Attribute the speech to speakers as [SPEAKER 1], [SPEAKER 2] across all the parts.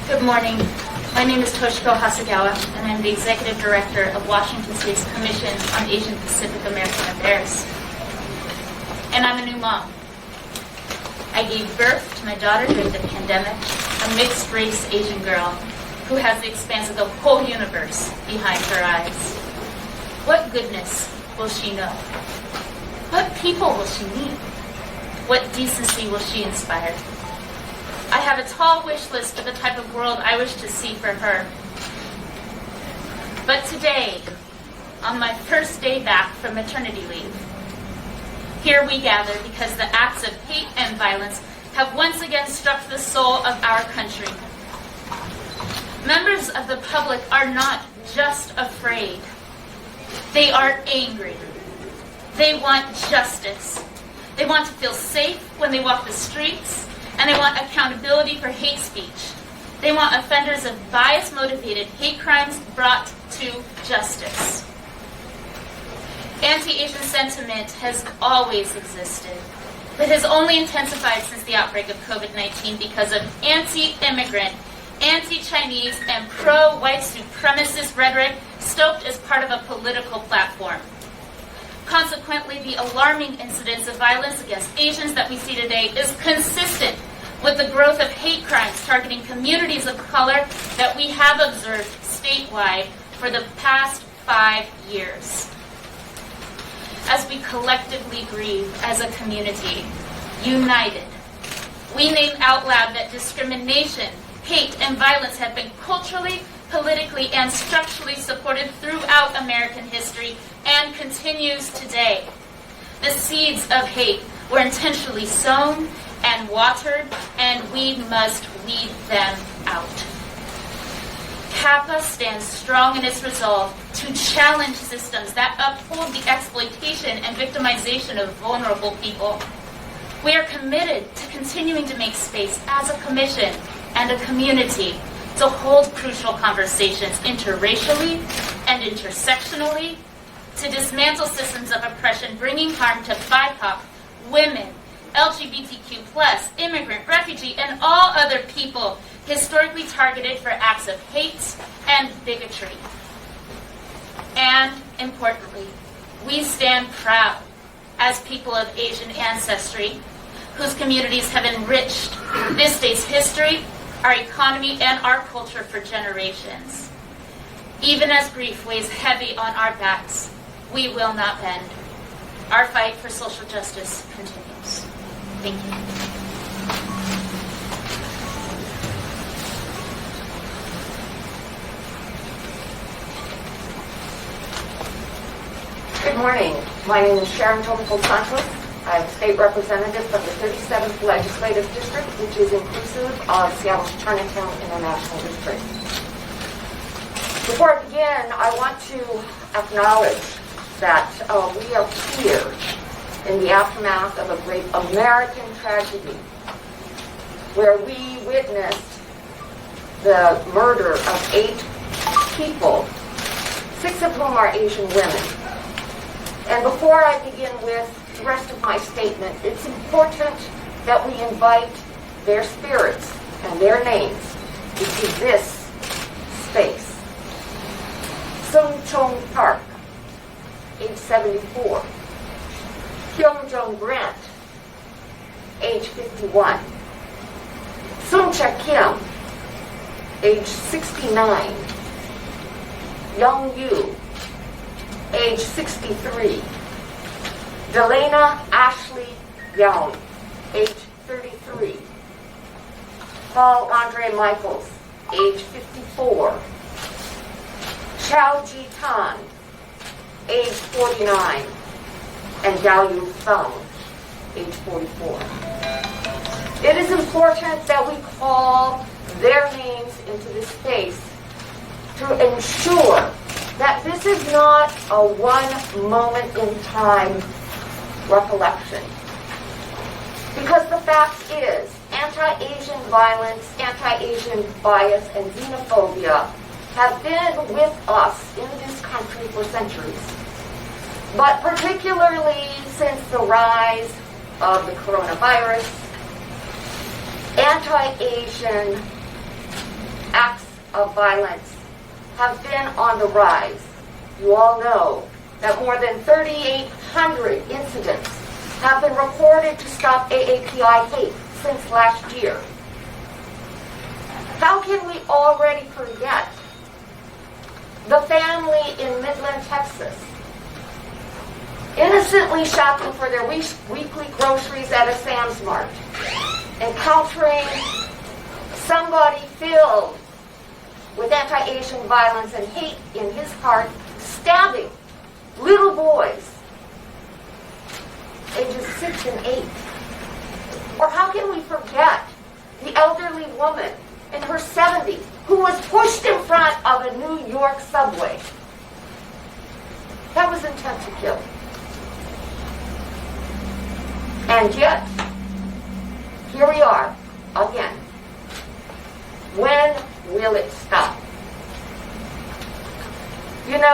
[SPEAKER 1] Good morning. My name is Toshiko Hasegawa, and I'm the Executive Director of Washington State's Commission on Asian Pacific American Affairs. And I'm a new mom. I gave birth to my daughter during the pandemic, a mixed-race Asian girl who has the expanse of the whole universe behind her eyes. What goodness will she know? What people will she meet? What decency will she inspire? I have a tall wish list of the type of world I wish to see for her. But today, on my first day back from maternity leave, here we gather because the acts of hate and violence have once again struck the soul of our country. Members of the public are not just afraid. They are angry. They want justice. They want to feel safe when they walk the streets, and they want accountability for hate speech. They want offenders of bias-motivated hate crimes brought to justice. Anti-Asian sentiment has always existed, but has only intensified since the outbreak of COVID-19 because of anti-immigrant, anti-Chinese, and pro-white supremacist rhetoric stoked as part of a political platform. Consequently, the alarming incidence of violence against Asians that we see today is consistent with the growth of hate crimes targeting communities of color that we have observed statewide for the past 5 years. As we collectively grieve as a community, united, we name out loud that discrimination, hate, and violence have been culturally, politically, and structurally supported throughout American history and continues today. The seeds of hate were intentionally sown and watered, and we must weed them out. CAPA stands strong in its resolve to challenge systems that uphold the exploitation and victimization of vulnerable people. We are committed to continuing to make space as a commission and a community to hold crucial conversations interracially and intersectionally, to dismantle systems of oppression bringing harm to BIPOC, women, LGBTQ+, immigrant, refugee, and all other people historically targeted for acts of hate and bigotry. And, importantly, we stand proud as people of Asian ancestry, whose communities have enriched this state's history, our economy, and our culture for generations. Even as grief weighs heavy on our backs, we will not bend. Our fight for social justice continues. Thank you.
[SPEAKER 2] Good morning. My name is Sharon Tobacco Santos. I'm state representative from the 37th Legislative District, which is inclusive of Seattle's Chinatown International District. Before I begin, I want to acknowledge that we are here in the aftermath of a great American tragedy where we witnessed the murder of 8 people, 6 of whom are Asian women. And before I begin with the rest of my statement, it's important that we invite their spirits and their names into this space. Sung Chong Park, age 74. Hyung Jung Grant, age 51. Sung Cha Kim, age 69. Young Yu, age 63. Delana Ashley Young, age 33. Paul Andre Michaels, age 54. Chao Ji Tan, age 49. And Gao Yu Feng, age 44. It is important that we call their names into this space to ensure that this is not a one moment in time recollection. Because the fact is, anti-Asian violence, anti-Asian bias, and xenophobia have been with us in this country for centuries. But particularly since the rise of the coronavirus, anti-Asian acts of violence have been on the rise. You all know that more than 3,800 incidents have been reported to Stop AAPI Hate since last year. How can we already forget the family in Midland, Texas, innocently shopping for their weekly groceries at a Sam's Mart, encountering somebody filled with anti-Asian violence and hate in his heart, stabbing little boys ages 6 and 8? Or how can we forget the elderly woman in her 70s who was pushed in front of a New York subway? That was intent to kill. And yet, here we are again. When will it stop? You know,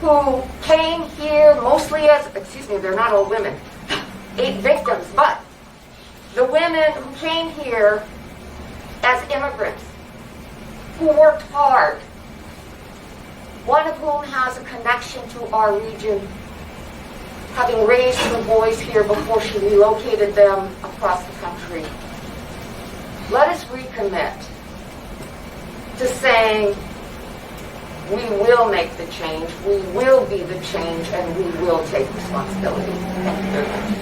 [SPEAKER 2] who came here mostly as, they're not all women, 8 victims, but the women who came here as immigrants, who worked hard, one of whom has a connection to our region, having raised her boys here before she relocated them across the country. Let us recommit to saying we will make the change, we will be the change, and we will take responsibility. Thank you very much.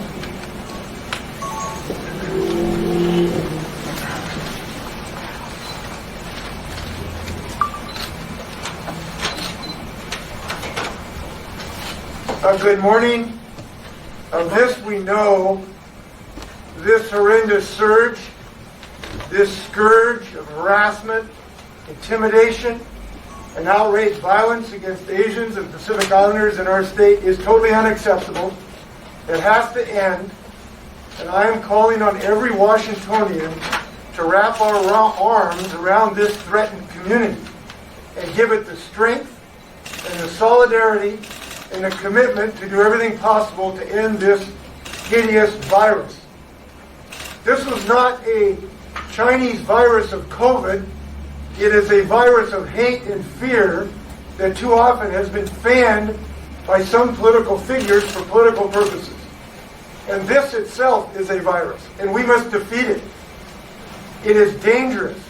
[SPEAKER 3] Good morning. This we know, this horrendous surge, this scourge of harassment, intimidation, and outraged violence against Asians and Pacific Islanders in our state is totally unacceptable. It has to end, and I am calling on every Washingtonian to wrap our arms around this threatened community and give it the strength and the solidarity and a commitment to do everything possible to end this hideous virus. This was not a Chinese virus of COVID. It is a virus of hate and fear that too often has been fanned by some political figures for political purposes. And this itself is a virus, and we must defeat it. It is dangerous.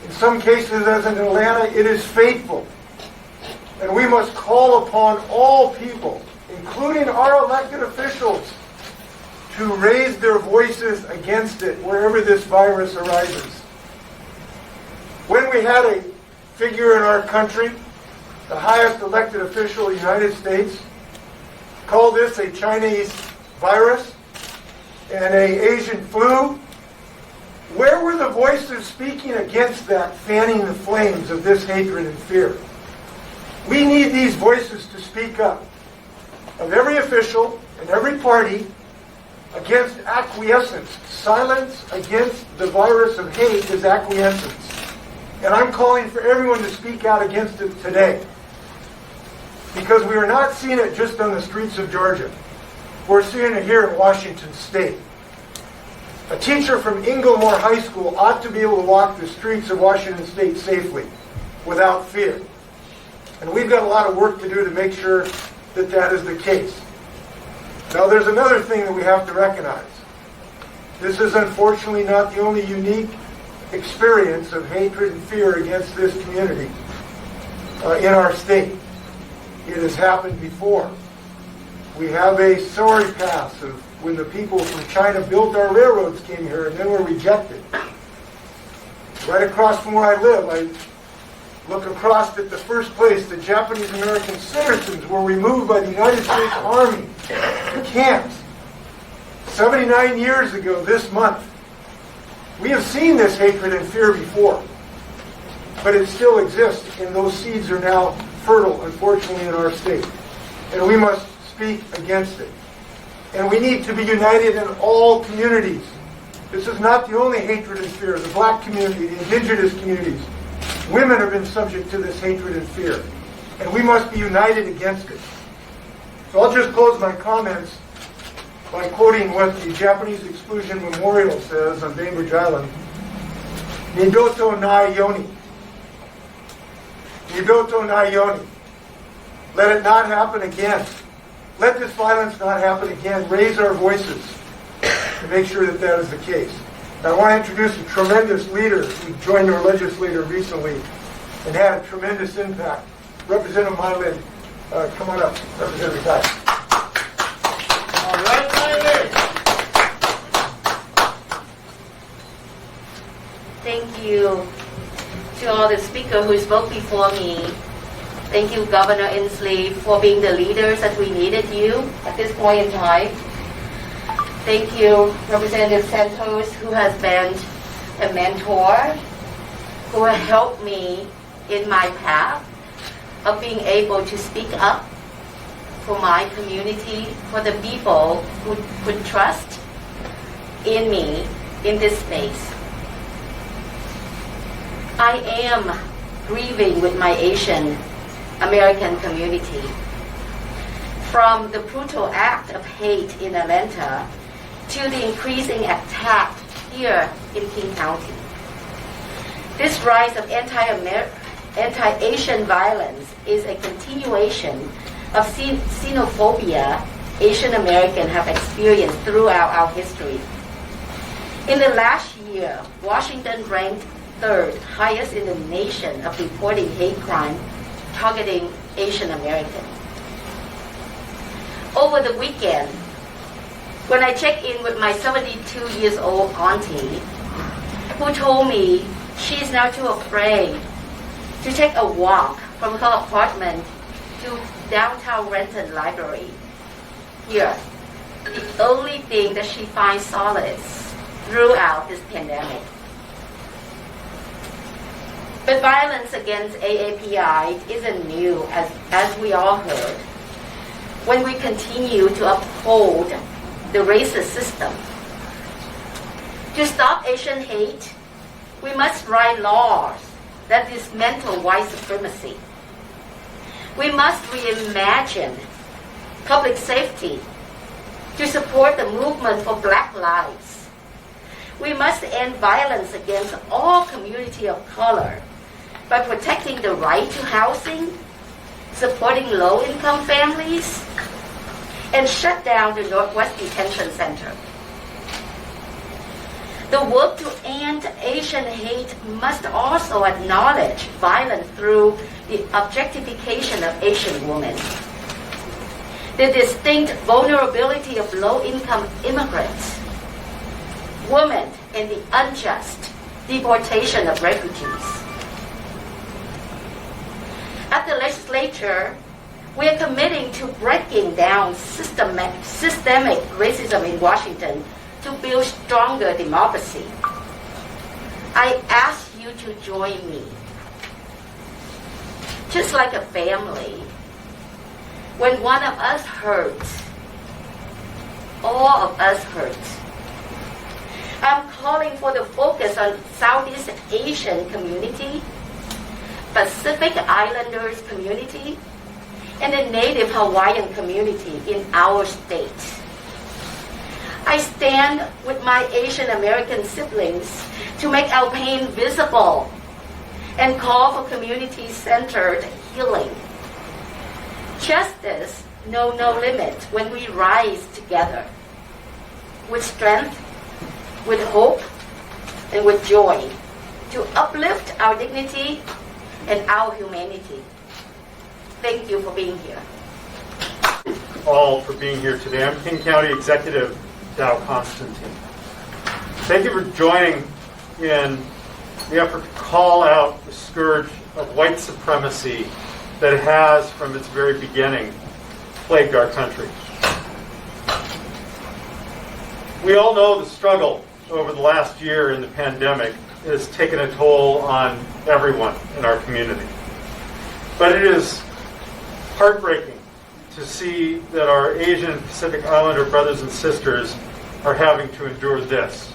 [SPEAKER 3] In some cases, as in Atlanta, it is fateful. And we must call upon all people, including our elected officials, to raise their voices against it wherever this virus arises. When we had a figure in our country, the highest elected official of the United States, call this a Chinese virus and an Asian flu, where were the voices speaking against that, fanning the flames of this hatred and fear? We need these voices to speak up, of every official and every party, against acquiescence. Silence against the virus of hate is acquiescence. And I'm calling for everyone to speak out against it today. Because we are not seeing it just on the streets of Georgia. We're seeing it here in Washington State. A teacher from Inglemoor High School ought to be able to walk the streets of Washington State safely, without fear. And we've got a lot of work to do to make sure that that is the case. Now, there's another thing that we have to recognize. This is unfortunately not the only unique experience of hatred and fear against this community in our state. It has happened before. We have a sorry past of when the people from China built our railroads came here and then were rejected. Right across from where I live, I look across at the first place, the Japanese American citizens were removed by the United States Army to camps 79 years ago this month. We have seen this hatred and fear before, but it still exists, and those seeds are now fertile, unfortunately, in our state. And we must speak against it. And we need to be united in all communities. This is not the only hatred and fear. The black community, the indigenous communities, women have been subject to this hatred and fear. And we must be united against it. So I'll just close my comments by quoting what the Japanese Exclusion Memorial says on Bainbridge Island. Nidoto na yoni. Nidoto na yoni. Let it not happen again. Let this violence not happen again. Raise our voices to make sure that that is the case. I want to introduce a tremendous leader who joined our legislature recently and had a tremendous impact. Representative Mylan, come on up. Representative Guy.
[SPEAKER 4] All right, Mylan.
[SPEAKER 5] Thank you to all the speakers who spoke before me. Thank you, Governor Inslee, for being the leaders that we needed you at this point in time. Thank you, Representative Santos, who has been a mentor, who has helped me in my path of being able to speak up for my community, for the people who put trust in me in this space. I am grieving with my Asian American community. From the brutal act of hate in Atlanta to the increasing attack here in King County. This rise of anti-Asian violence is a continuation of xenophobia Asian Americans have experienced throughout our history. In the last year, Washington ranked third highest in the nation of reporting hate crime targeting Asian Americans. Over the weekend, when I checked in with my 72-year-old auntie, who told me she's now too afraid to take a walk from her apartment to downtown Renton Library. Here, the only thing that she finds solace throughout this pandemic. But violence against AAPI isn't new, as we all heard. When we continue to uphold the racist system. To stop Asian hate, we must write laws that dismantle white supremacy. We must reimagine public safety to support the movement for Black lives. We must end violence against all community of color by protecting the right to housing, supporting low-income families, and shut down the Northwest Detention Center. The work to end Asian hate must also acknowledge violence through the objectification of Asian women, the distinct vulnerability of low-income immigrants, women, and the unjust deportation of refugees. At the legislature, we are committing to breaking down systemic racism in Washington to build stronger democracy. I ask you to join me. Just like a family, when one of us hurts, all of us hurt. I'm calling for the focus on Southeast Asian community, Pacific Islanders community, and the Native Hawaiian community in our state. I stand with my Asian American siblings to make our pain visible and call for community-centered healing. Justice knows no limit when we rise together with strength, with hope, and with joy to uplift our dignity and our humanity. Thank you for being here.
[SPEAKER 4] All for being here today. I'm King County Executive Dow Constantine. Thank you for joining in the effort to call out the scourge of white supremacy that has, from its very beginning, plagued our country. We all know the struggle over the last year in the pandemic has taken a toll on everyone in our community. But it is heartbreaking to see that our Asian and Pacific Islander brothers and sisters are having to endure this,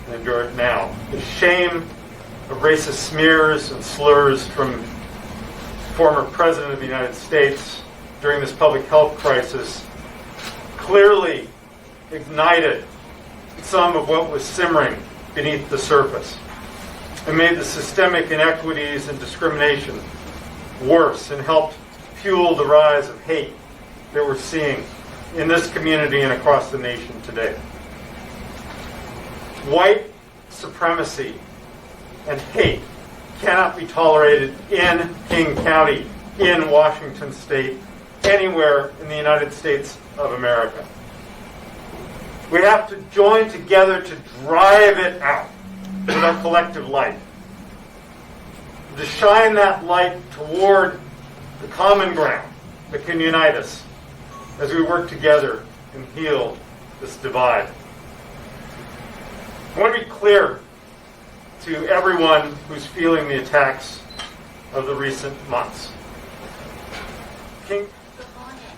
[SPEAKER 4] and endure it now. The shame of racist smears and slurs from former President of the United States, during this public health crisis clearly ignited some of what was simmering beneath the surface and made the systemic inequities and discrimination worse and helped fuel the rise of hate that we're seeing in this community and across the nation today. White supremacy and hate cannot be tolerated in King County, in Washington State, anywhere in the United States of America. We have to join together to drive it out with our collective light, to shine that light toward the common ground that can unite us as we work together and heal this divide. I want to be clear to everyone who's feeling the attacks of the recent months.
[SPEAKER 6] Good morning.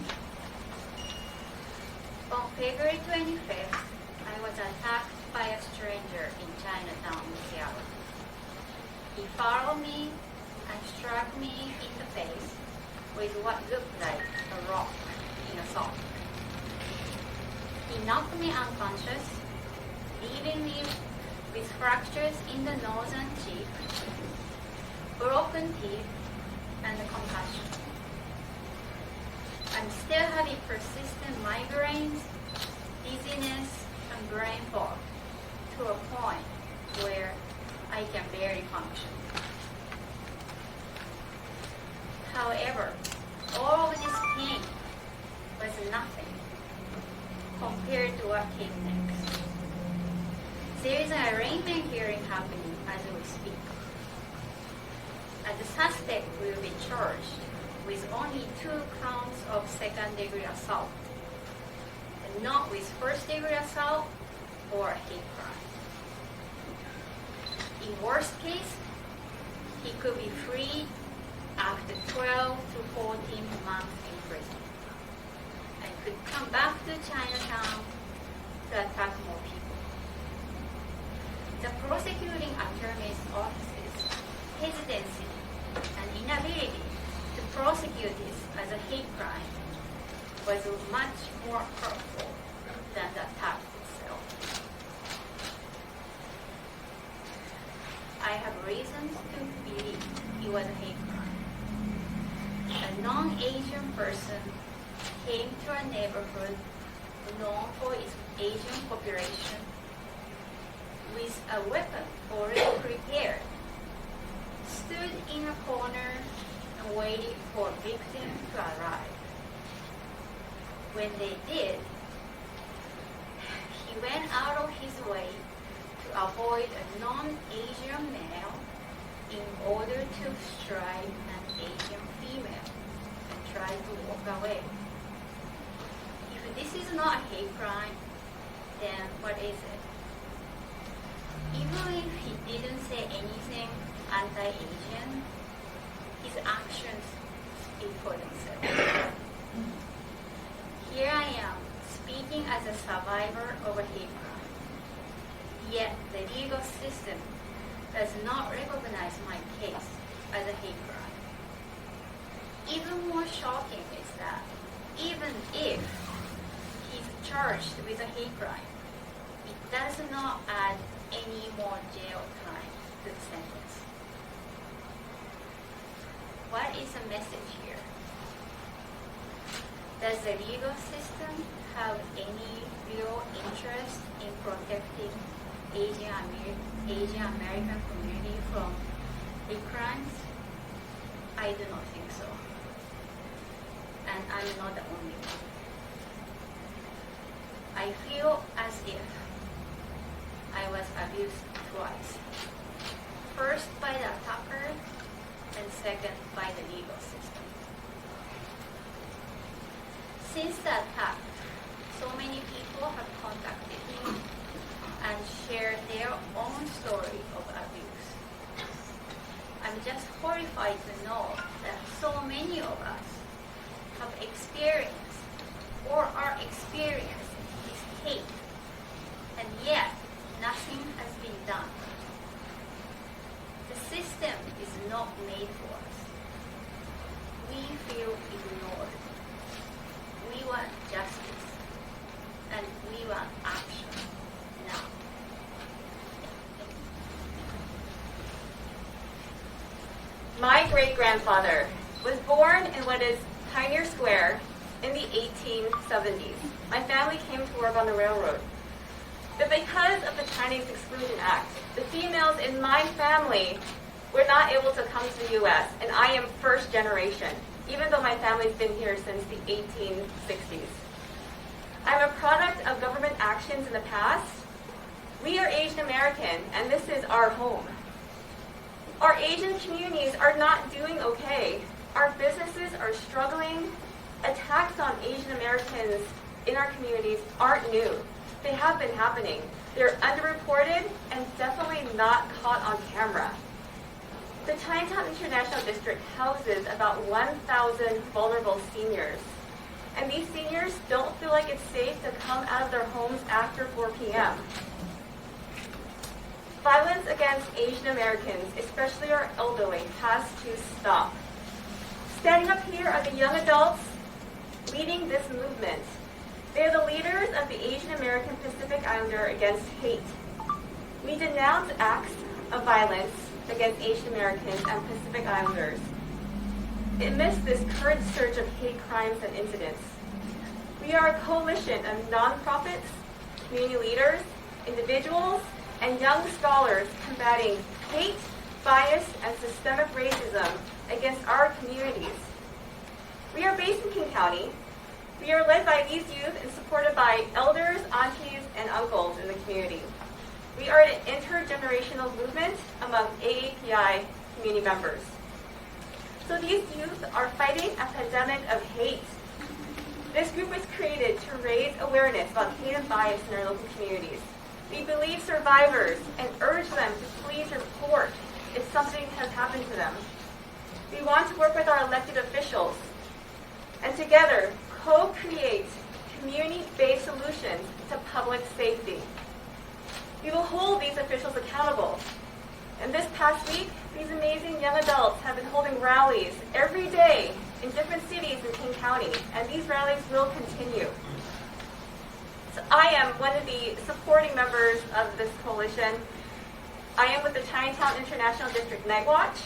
[SPEAKER 6] On February 25th, I was attacked by a stranger in Chinatown, Seattle. He followed me and struck me in the face with what looked like a rock in a sock. He knocked me unconscious, leaving me with fractures in the nose and cheek, broken teeth, and concussion. I'm still having persistent migraines, dizziness, and brain fog to a point where I can barely function. However, all of this pain was nothing compared to what came next. There is an arraignment hearing happening as we speak. And the suspect will be charged with only 2 counts of second-degree assault, and not with first-degree assault or hate crime. In worst case, he could be freed after 12 to 14 months in prison, and could come back to Chinatown to attack more people. The prosecuting attorney's office's hesitancy and inability to prosecute this as a hate crime was much more hurtful than the attack itself. I have reasons to believe it was a hate crime. A non-Asian person came to a neighborhood known for its Asian population with a weapon already prepared, stood in a corner and waited for a victim to arrive. When they did, he went out of his way to avoid a non-Asian male in order to strike an Asian female and try to walk away. If this is not a hate crime, then what is it? Even if he didn't say anything anti-Asian, his actions speak for themselves. Here I am, speaking as a survivor of a hate crime. Yet the legal system does not recognize my case as a hate crime. Even more shocking is that even if he's charged with a hate crime, it does not add any more jail time to the sentence. What is the message here? Does the legal system have any real interest in protecting Asian American community from hate crimes? I do not think so. And I'm not the only one. I feel as if I was abused twice. First by the attacker, and second by the legal system. Since the attack, so many people have contacted me and shared their own story of abuse. I'm just horrified to know that so many of us have experienced or are experiencing this hate, and yet nothing has been done. The system is not made for us. We feel ignored
[SPEAKER 7] My great-grandfather was born in what is Pioneer Square in the 1870s. My family came to work on the railroad. But because of the Chinese Exclusion Act, the females in my family were not able to come to the U.S., and I am first generation, even though my family's been here since the 1860s. I'm a product of government actions in the past. We are Asian American, and this is our home. Our Asian communities are not doing okay. Our businesses are struggling. Attacks on Asian Americans in our communities aren't new. They have been happening. They're underreported and definitely not caught on camera. The Chinatown International District houses about 1,000 vulnerable seniors. And these seniors don't feel like it's safe to come out of their homes after 4 p.m. Violence against Asian Americans, especially our elderly, has to stop. Standing up here are the young adults leading this movement. They are the leaders of the Asian American Pacific Islander Against Hate. We denounce acts of violence against Asian Americans and Pacific Islanders. Amidst this current surge of hate crimes and incidents, we are a coalition of nonprofits, community leaders, individuals, and young scholars combating hate, bias, and systemic racism against our communities. We are based in King County. We are led by these youth and supported by elders, aunties, and uncles in the community. We are an intergenerational movement among AAPI community members. So these youth are fighting a pandemic of hate. This group was created to raise awareness about hate and bias in our local communities. We believe survivors and urge them to please report if something has happened to them. We want to work with our elected officials and together co-create community-based solutions to public safety. We will hold these officials accountable. And this past week, these amazing young adults have been holding rallies every day in different cities in King County, and these rallies will continue. So I am one of the supporting members of this coalition. I am with the Chinatown International District Night Watch.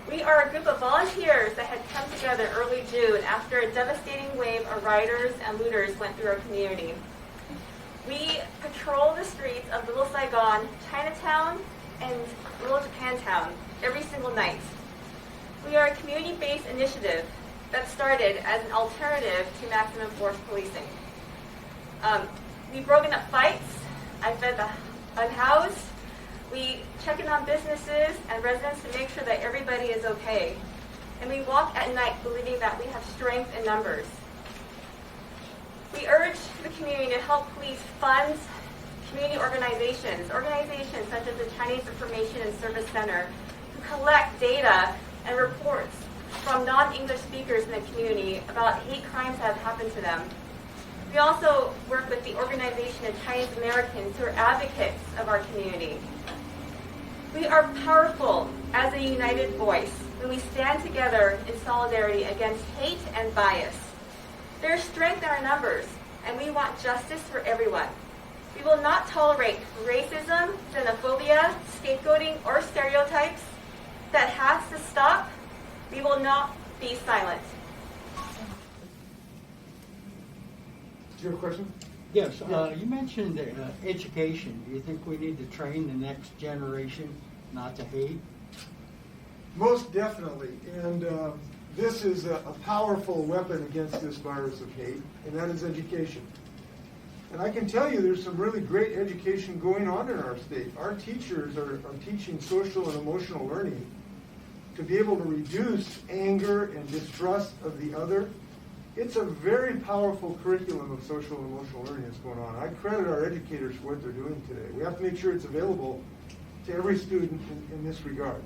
[SPEAKER 7] We are a group of volunteers that had come together early June after a devastating wave of rioters and looters went through our community. We patrol the streets of Little Saigon, Chinatown, and Little Japantown every single night. We are a community-based initiative that started as an alternative to maximum force policing. We've broken up fights. I fed the unhoused. We check in on businesses and residents to make sure that everybody is okay. And we walk at night believing that we have strength in numbers. We urge the community to help police fund community organizations such as the Chinese Information and Service Center, who collect data and reports from non-English speakers in the community about hate crimes that have happened to them. We also work with the Organization of Chinese Americans who are advocates of our community. We are powerful as a united voice when we stand together in solidarity against hate and bias. There is strength in our numbers, and we want justice for everyone. We will not tolerate racism, xenophobia, scapegoating, or stereotypes. That has to stop. We will not be silent.
[SPEAKER 3] Do you have a question?
[SPEAKER 8] Yes, you mentioned education. Do you think we need to train the next generation not to hate?
[SPEAKER 3] Most definitely. And this is a powerful weapon against this virus of hate, and that is education. And I can tell you there's some really great education going on in our state. Our teachers are teaching social and emotional learning to be able to reduce anger and distrust of the other. It's a very powerful curriculum of social and emotional learning that's going on. I credit our educators for what they're doing today. We have to make sure it's available to every student in this regard.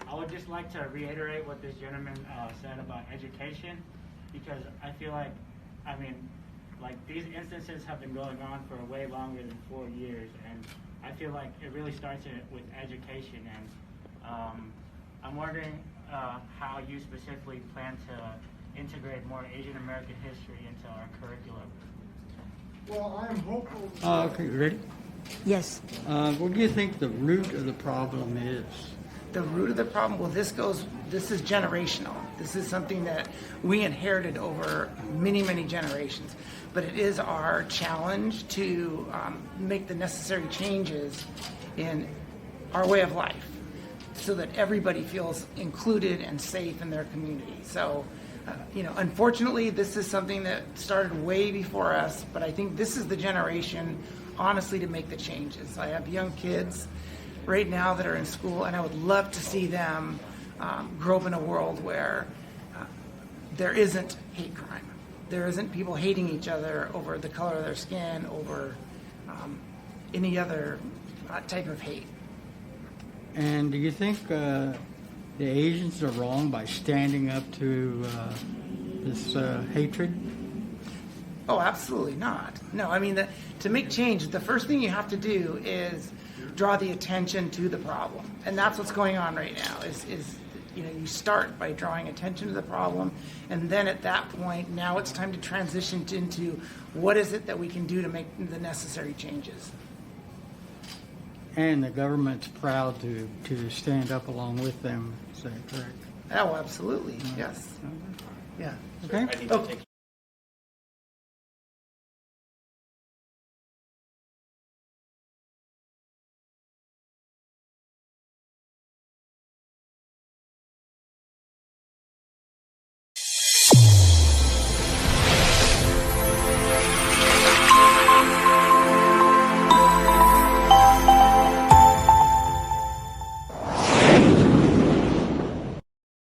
[SPEAKER 9] I would just like to reiterate what this gentleman said about education, because I feel like, these instances have been going on for way longer than 4 years, and I feel like it really starts with education, and I'm wondering how you specifically plan to integrate more Asian American history into our curriculum.
[SPEAKER 3] Well, I am hopeful.
[SPEAKER 8] Okay, ready?
[SPEAKER 10] Yes.
[SPEAKER 8] What do you think the root of the problem is?
[SPEAKER 10] The root of the problem, well, this is generational. This is something that we inherited over many, many generations. But it is our challenge to make the necessary changes in our way of life so that everybody feels included and safe in their community. So, unfortunately, this is something that started way before us, but I think this is the generation, honestly, to make the changes. I have young kids right now that are in school, and I would love to see them grow up in a world where there isn't hate crime. There isn't people hating each other over the color of their skin, over any other type of hate.
[SPEAKER 8] And do you think the Asians are wrong by standing up to this hatred?
[SPEAKER 10] Oh, absolutely not. No, I mean, to make change, the first thing you have to do is draw the attention to the problem. And that's what's going on right now, is you start by drawing attention to the problem, and then at that point, now it's time to transition into what is it that we can do to make the necessary changes.
[SPEAKER 8] And the government's proud to stand up along with them, is that correct?
[SPEAKER 10] Oh, absolutely, yes. Yeah.
[SPEAKER 8] Okay.
[SPEAKER 10] Okay.